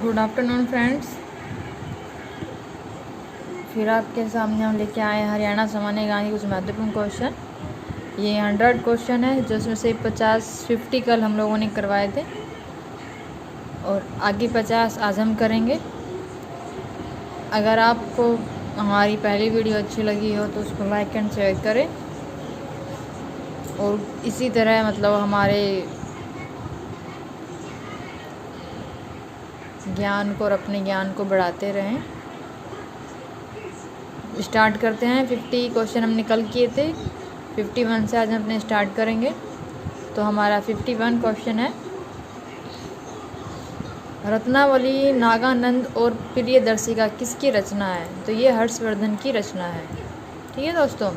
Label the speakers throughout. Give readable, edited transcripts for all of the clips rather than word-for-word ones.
Speaker 1: Good afternoon friends. फिर आपके सामने हम लेके आए हैं हरियाणा सामान्य ज्ञान के कुछ महत्वपूर्ण क्वेश्चन। ये 100 क्वेश्चन है, जिसमें से 50 कल हम लोगों ने करवाए थे और आगे 50 आज हम करेंगे। अगर आपको हमारी पहली वीडियो अच्छी लगी हो तो उसको लाइक एंड शेयर करें और इसी तरह हमारे ज्ञान को और अपने ज्ञान को बढ़ाते रहें। स्टार्ट करते हैं। 50 क्वेश्चन हमने कल किए थे, 51 से आज हम अपने स्टार्ट करेंगे। तो हमारा 51 क्वेश्चन है, रत्नावली नागानंद और प्रियदर्शिका किसकी रचना है? तो ये हर्षवर्धन की रचना है। ठीक है दोस्तों।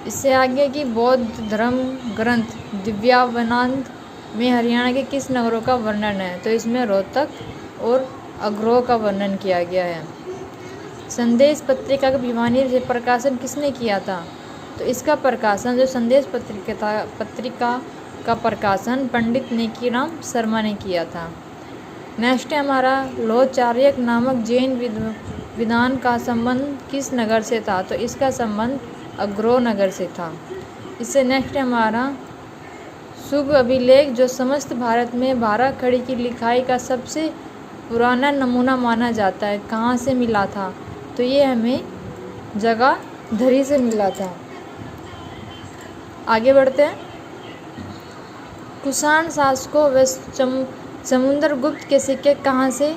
Speaker 1: इससे आगे की बौद्ध धर्म ग्रंथ दिव्यावनांद में हरियाणा के किस नगरों का वर्णन है? तो इसमें रोहतक और अग्रोह का वर्णन किया गया है। संदेश पत्रिका का भिवानी से प्रकाशन किसने किया था? तो इसका प्रकाशन जो संदेश पत्रिका का प्रकाशन पंडित नेकीराम शर्मा ने किया था। नेक्स्ट है हमारा लोहचार्यक नामक जैन विद्वान का संबंध किस नगर से था? तो इसका संबंध अग्रोह नगर से था। इससे नेक्स्ट है हमारा शुभ अभिलेख जो समस्त भारत में 12 खड़ी की लिखाई का सबसे पुराना नमूना माना जाता है, कहाँ से मिला था? तो ये हमें जगाधरी से मिला था। आगे बढ़ते हैं। कुषाण शासकों व समुद्रगुप्त के सिक्के कहाँ से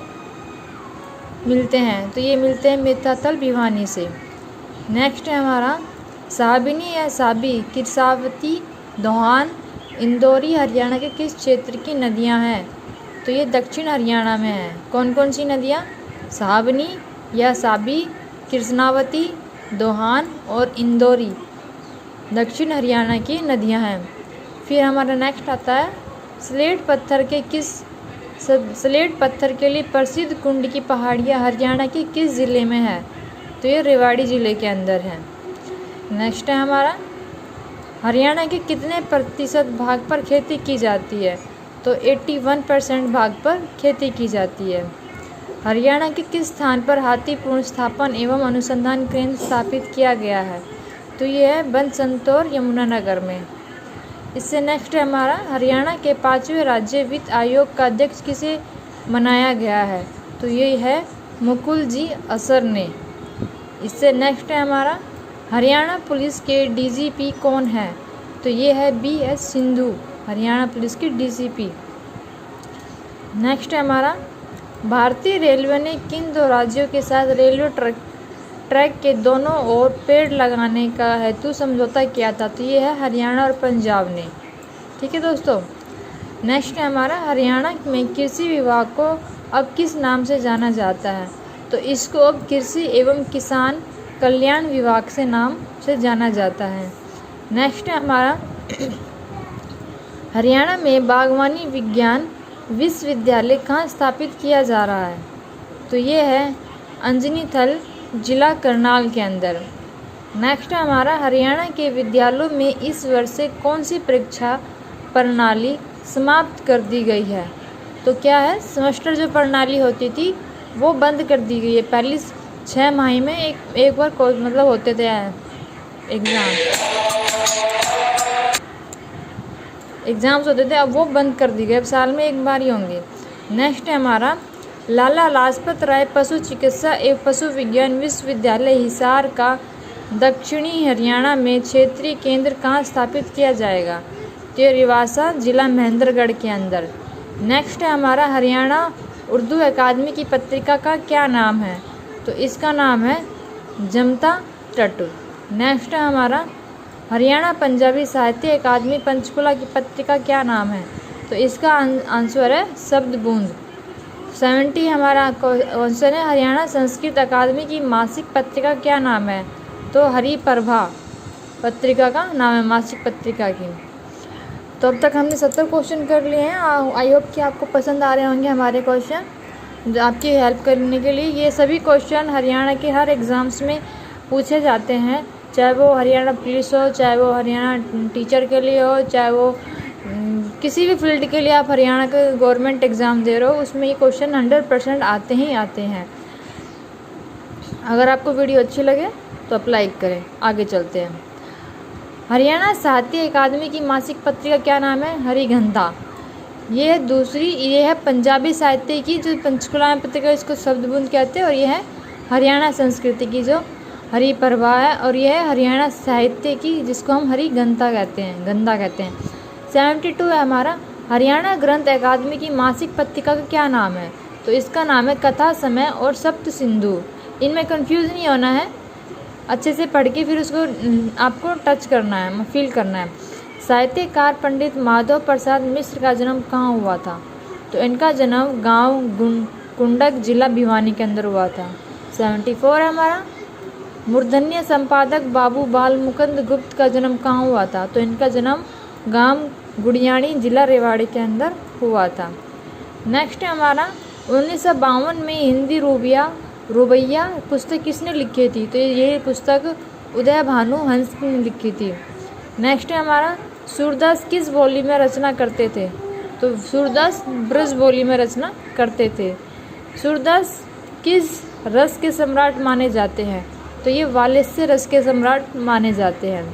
Speaker 1: मिलते हैं? तो ये मिलते हैं मिथातल भिवानी से। नेक्स्ट है हमारा साबिनी या साबी, किरसावती, दोहान, इंदौरी हरियाणा के किस क्षेत्र की नदियां हैं? तो ये दक्षिण हरियाणा में है। कौन कौन सी नदियां? साबनी या साबी, कृष्णावती, दोहान और इंदौरी दक्षिण हरियाणा की नदियां हैं। फिर हमारा नेक्स्ट आता है स्लेट पत्थर के लिए प्रसिद्ध कुंड की पहाड़ियाँ हरियाणा के किस ज़िले में है? तो ये रेवाड़ी ज़िले के अंदर है। नेक्स्ट है हमारा हरियाणा के कितने प्रतिशत भाग पर खेती की जाती है? तो 81% भाग पर खेती की जाती है। हरियाणा के किस स्थान पर हाथी पुनर्स्थापन एवं अनुसंधान केंद्र स्थापित किया गया है? तो ये है बनसंतौर यमुनानगर में। इससे नेक्स्ट है हमारा हरियाणा के 5वें राज्य वित्त आयोग का अध्यक्ष किसे बनाया गया है? तो ये है मुकुल जी असर ने। इससे नेक्स्ट है हमारा हरियाणा पुलिस के डीजीपी कौन है? तो ये है BS सिंधु, हरियाणा पुलिस की डीजीपी। नेक्स्ट है हमारा भारतीय रेलवे ने किन 2 राज्यों के साथ रेलवे ट्रैक के दोनों ओर पेड़ लगाने का हेतु समझौता किया था? तो ये है हरियाणा और पंजाब ने। ठीक है दोस्तों। नेक्स्ट है हमारा हरियाणा में कृषि विभाग को अब किस नाम से जाना जाता है? तो इसको अब कृषि एवं किसान कल्याण विभाग से नाम से जाना जाता है। नेक्स्ट है हमारा हरियाणा में बागवानी विज्ञान विश्वविद्यालय कहाँ स्थापित किया जा रहा है? तो ये है अंजनीथल जिला करनाल के अंदर। नेक्स्ट है हमारा हरियाणा के विद्यालयों में इस वर्ष से कौन सी परीक्षा प्रणाली समाप्त कर दी गई है? तो क्या है, सेमेस्टर जो प्रणाली होती थी वो बंद कर दी गई है। पहले 6 माह में एक बार होते थे एग्ज़ाम्स होते थे, अब वो बंद कर दी गई, अब साल में एक बार ही होंगे। नेक्स्ट है हमारा लाला लाजपत राय पशु चिकित्सा एवं पशु विज्ञान विश्वविद्यालय हिसार का दक्षिणी हरियाणा में क्षेत्रीय केंद्र कहाँ स्थापित किया जाएगा? तो रिवासा जिला महेंद्रगढ़ के अंदर। नेक्स्ट है हमारा हरियाणा उर्दू अकादमी की पत्रिका का क्या नाम है? तो इसका नाम है जमता टटू। नेक्स्ट है हमारा हरियाणा पंजाबी साहित्य अकादमी पंचकुला की पत्रिका क्या नाम है? तो इसका आंसर है शब्द बूंद। 70 हमारा क्वेश्चन है हरियाणा संस्कृत अकादमी की मासिक पत्रिका क्या नाम है? तो हरिप्रभा पत्रिका का नाम है मासिक पत्रिका की। तो अब तक हमने 70 क्वेश्चन कर लिए हैं। आई होप कि आपको पसंद आ रहे होंगे हमारे क्वेश्चन। आपकी हेल्प करने के लिए ये सभी क्वेश्चन हरियाणा के हर एग्ज़ाम्स में पूछे जाते हैं, चाहे वो हरियाणा पुलिस हो, चाहे वो हरियाणा टीचर के लिए हो, चाहे वो किसी भी फील्ड के लिए आप हरियाणा का गवर्नमेंट एग्ज़ाम दे रहे हो उसमें ये क्वेश्चन 100% आते ही आते हैं। अगर आपको वीडियो अच्छी लगे तो आप लाइक करें। आगे चलते हैं। हरियाणा साहित्य अकादमी की मासिक पत्रिका क्या नाम है? हरिघंटा। ये है पंजाबी साहित्य की जो पंचकुला में पत्रिका, इसको शब्दबुंद कहते हैं। और ये है हरियाणा संस्कृति की जो हरिप्रभा है। और ये है हरियाणा साहित्य की जिसको हम हरिघंटा कहते हैं, गंधा कहते हैं। 72 है हमारा। हरियाणा ग्रंथ अकादमी की मासिक पत्रिका का क्या नाम है? तो इसका नाम है कथा समय और सप्त सिंधु। इनमें कंफ्यूज नहीं होना है, अच्छे से पढ़ के फिर उसको आपको टच करना है, फील करना है। साहित्यकार पंडित माधव प्रसाद मिश्र का जन्म कहाँ हुआ था? तो इनका जन्म गांव कुंडक जिला भिवानी के अंदर हुआ था। 74 है हमारा। मूर्धन्य संपादक बाबू बाल मुकुंद गुप्त का जन्म कहाँ हुआ था? तो इनका जन्म गांव गुड़ियाणी जिला रेवाड़ी के अंदर हुआ था। नेक्स्ट है हमारा 1952 में हिंदी रुबैया पुस्तक किसने लिखी थी? तो ये पुस्तक उदय भानु हंस ने लिखी थी। नेक्स्ट है हमारा सूरदास किस बोली में रचना करते थे? तो सूरदास ब्रज बोली में रचना करते थे। सूरदास किस रस के सम्राट माने जाते हैं? तो ये वात्स्य रस के सम्राट माने जाते हैं।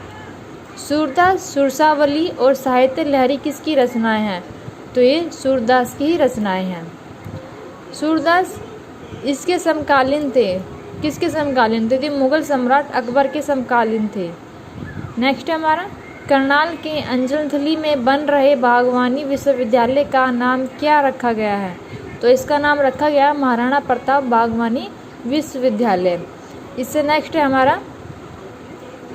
Speaker 1: सूरदास सुरसावली और साहित्य लहरी किसकी रचनाएं हैं? तो ये सूरदास की ही रचनाएं हैं। सूरदास इसके समकालीन थे। किसके समकालीन थे? तो मुगल सम्राट अकबर के समकालीन थे। नेक्स्ट है हमारा करनाल के अंजनथली में बन रहे बागवानी विश्वविद्यालय का नाम क्या रखा गया है? तो इसका नाम रखा गया महाराणा प्रताप बागवानी विश्वविद्यालय। इससे नेक्स्ट है हमारा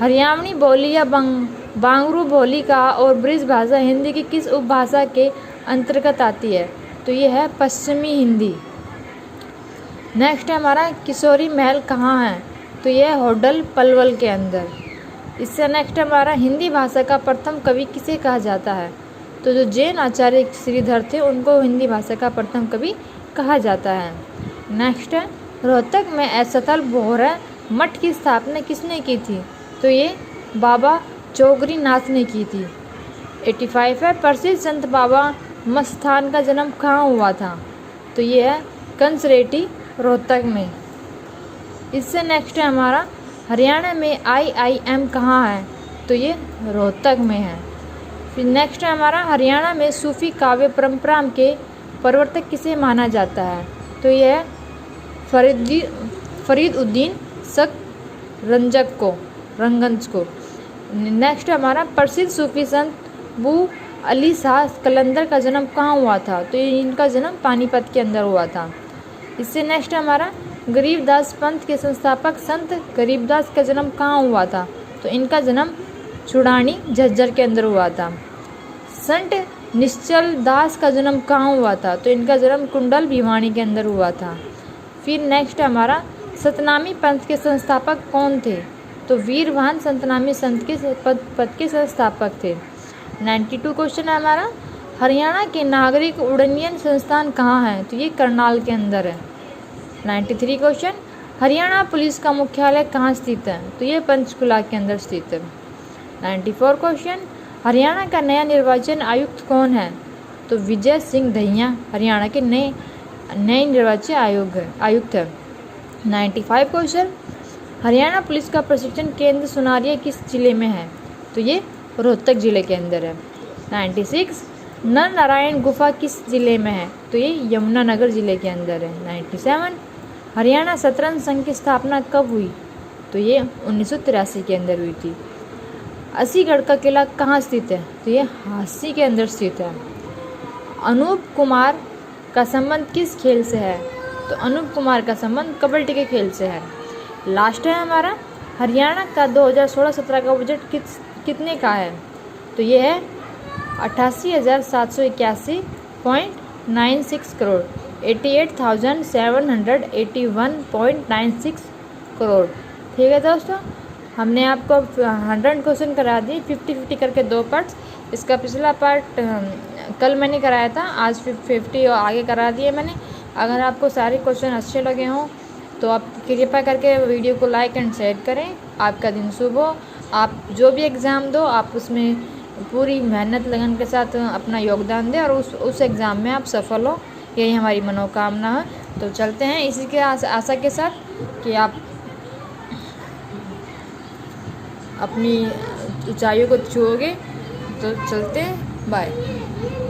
Speaker 1: हरियाणवी बोली या बांगरू बोली का और ब्रिज भाषा हिंदी की किस उपभाषा के अंतर्गत आती है? तो ये है पश्चिमी हिंदी। नेक्स्ट है हमारा किशोरी महल कहाँ है? तो ये है होडल पलवल के अंदर। इससे नेक्स्ट हमारा हिंदी भाषा का प्रथम कवि किसे कहा जाता है? तो जो जैन आचार्य श्रीधर थे उनको हिंदी भाषा का प्रथम कवि कहा जाता है। नेक्स्ट है रोहतक में असथल बोहरा मठ की स्थापना किसने की थी? तो ये बाबा चौगरी नाथ ने की थी। 85 है प्रसिद्ध संत बाबा मस्तान का जन्म कहाँ हुआ था? तो ये है कंसरेटी रोहतक में। इससे नेक्स्ट है हमारा हरियाणा में IIM कहाँ है? तो ये रोहतक में है। फिर नेक्स्ट है हमारा हरियाणा में सूफी काव्य परंपरा के प्रवर्तक किसे माना जाता है? तो ये है फरीदुद्दीन शक रंगंज को। नेक्स्ट हमारा प्रसिद्ध सूफी संत बू अली शाह कलंदर का जन्म कहाँ हुआ था? तो इनका जन्म पानीपत के अंदर हुआ था। इससे नेक्स्ट हमारा गरीबदास पंथ के संस्थापक संत गरीबदास का जन्म कहाँ हुआ था? तो इनका जन्म छुड़ानी झज्जर के अंदर हुआ था। संत निश्चल दास का जन्म कहाँ हुआ था? तो इनका जन्म कुंडल भिवानी के अंदर हुआ था। फिर नेक्स्ट हमारा सतनामी पंथ के संस्थापक कौन थे? तो वीरभान सतनामी संत के पद के संस्थापक थे। 92 क्वेश्चन है हमारा हरियाणा के नागरिक उड्डयन संस्थान कहाँ है? तो ये करनाल के अंदर है। 93 क्वेश्चन हरियाणा पुलिस का मुख्यालय कहाँ स्थित है? तो ये पंचकुला के अंदर स्थित है। 94 क्वेश्चन हरियाणा का नया निर्वाचन आयुक्त कौन है? तो विजय सिंह दहिया हरियाणा के नए निर्वाचन आयुक्त है। 95 क्वेश्चन हरियाणा पुलिस का प्रशिक्षण केंद्र सुनारिया किस जिले में है? तो ये रोहतक जिले के अंदर है। 96 नर नारायण गुफा किस जिले में है? तो ये यमुनानगर जिले के अंदर है। 97 हरियाणा शतरंज संघ की स्थापना कब हुई? तो ये 1983 के अंदर हुई थी। असीगढ़ का किला कहाँ स्थित है? तो ये हांसी के अंदर स्थित है। अनूप कुमार का संबंध किस खेल से है? तो अनूप कुमार का संबंध कबड्डी के खेल से है। लास्ट है हमारा हरियाणा का 2016-17 का बजट कितने का है? तो ये है 88,781.96 करोड़ 88,781.96 करोड़। ठीक है दोस्तों, हमने आपको 100 क्वेश्चन करा दिए 50-50 करके 2 पार्ट्स। इसका पिछला पार्ट कल मैंने कराया था, आज 50 और आगे करा दिए मैंने। अगर आपको सारे क्वेश्चन अच्छे लगे हों तो आप कृपया करके वीडियो को लाइक एंड शेयर करें। आपका दिन शुभ हो। आप जो भी एग्ज़ाम दो आप उसमें पूरी मेहनत लगन के साथ अपना योगदान दें और उस एग्ज़ाम में आप सफल हो, यही हमारी मनोकामना है। तो चलते हैं इसी के आशा के साथ कि आप अपनी ऊंचाइयों को छुओगे। तो चलते हैं, बाय।